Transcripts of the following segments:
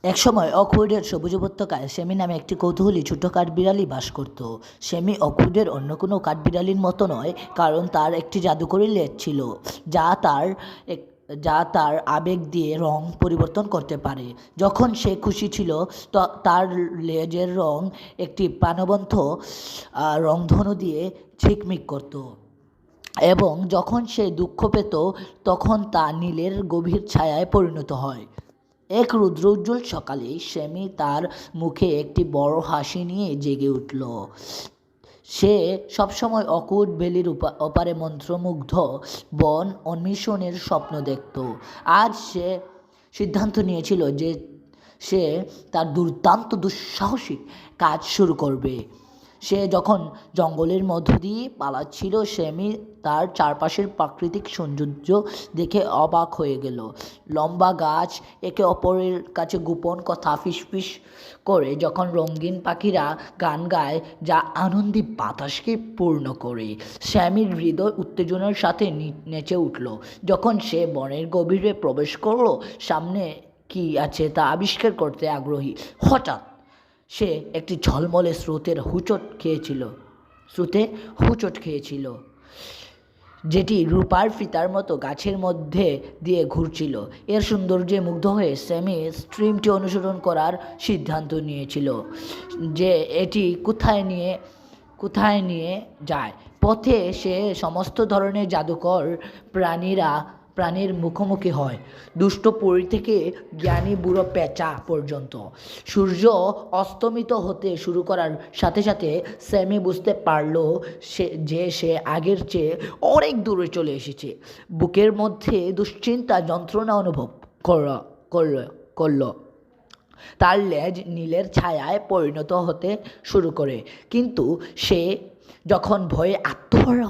একসময় অকউডের সবুজ উপত্যকায় সেমি নামে একটি কৌতূহলী ছোট্ট কাঠবিড়ালি বাস করত। সেমি অকউডের অন্য কোনো কাঠবিড়ালির মতো নয়, কারণ তার একটি জাদুকরী লেজ ছিল যা তার এক- যা তার আবেগ দিয়ে রং পরিবর্তন করতে পারে। যখন সে খুশি ছিল তার লেজের রং একটি প্রাণবন্ত রংধনু দিয়ে ঝিকমিক করত, এবং যখন সে দুঃখ পেত তখন তা নীলের গভীর ছায়ায় পরিণত হয়। এক রৌদ্রোজ্জ্বল সকালে সেমি তার মুখে একটি বড় হাসি নিয়ে জেগে উঠল। সে সবসময় অকূট ভ্যালির ওপারে মন্ত্রমুগ্ধ বন অন্বেষণের স্বপ্ন দেখত। আজ সে সিদ্ধান্ত নিয়েছিল যে সে তার দুর্দান্ত দুঃসাহসিক কাজ শুরু করবে। সে যখন জঙ্গলের মধ্য দিয়ে পালাচ্ছিল, সেমি তার চারপাশের প্রাকৃতিক সৌন্দর্য দেখে অবাক হয়ে গেল। লম্বা গাছ, একে অপরের কাছে গোপন কথা ফিসফিস করে যখন রঙিন পাখিরা গান গায় যা আনন্দে বাতাসকে পূর্ণ করে, স্যামির হৃদয় উত্তেজনার সাথে নেচে উঠল। যখন সে বনের গভীরে প্রবেশ করলো, সামনে কি আছে তা আবিষ্কার করতে আগ্রহী, হঠাৎ সে একটি ঝলমলে স্রোতে হুচট খেয়েছিল, যেটি রূপার ফিতার মতো গাছের মধ্যে দিয়ে ঘুরছিল। এর সৌন্দর্যে মুগ্ধ হয়ে স্যামি স্ট্রিমটি অনুসরণ করার সিদ্ধান্ত নিয়েছিল, যে এটি কোথায় নিয়ে যায়। পথে সে সমস্ত ধরনের জাদুকর প্রাণীর মুখোমুখি হয়, দুষ্ট পরী থেকে জ্ঞানী বুড়ো পেঁচা পর্যন্ত। সূর্য অস্তমিত হতে শুরু করার সাথে সাথে স্যামি বুঝতে পারল যে সে আগের চেয়ে অনেক দূরে চলে এসেছে। বুকের মধ্যে দুশ্চিন্তা যন্ত্রণা অনুভব করল। তার লেজ নীলের ছায়ায় পরিণত হতে শুরু করে, কিন্তু সে যখন ভয়ে আত্মহারা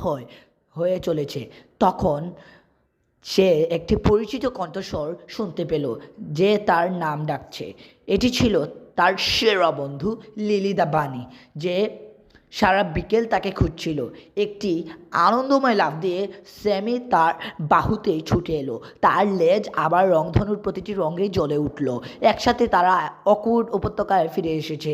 হয়ে চলেছে, তখন সে একটি পরিচিত কণ্ঠস্বর শুনতে পেল যে তার নাম ডাকছে। এটি ছিল তার সেরা বন্ধু লিলি দা বানি, যে সারা বিকেল তাকে খুঁজছিল। একটি আনন্দময় লাফ দিয়ে স্যামি তার বাহুতেই ছুটে এলো। তার লেজ আবার রংধনুর প্রতিটি রঙে জ্বলে উঠল। একসাথে তারা অকূট উপত্যকায় ফিরে এসেছে,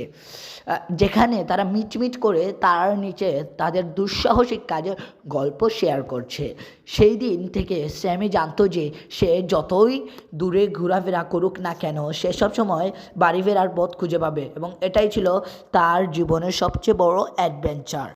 যেখানে তারা মিটমিট করে তার নিচে তাদের দুঃসাহসিক কাজের গল্প শেয়ার করছে। সেই দিন থেকে স্যামি জানতো যে সে যতই দূরে ঘোরাফেরা করুক না কেন, সে সবসময় বাড়ি ফেরার পথ খুঁজে পাবে, এবং এটাই ছিল তার জীবনের সবচেয়ে বড় অ্যাডভেঞ্চার।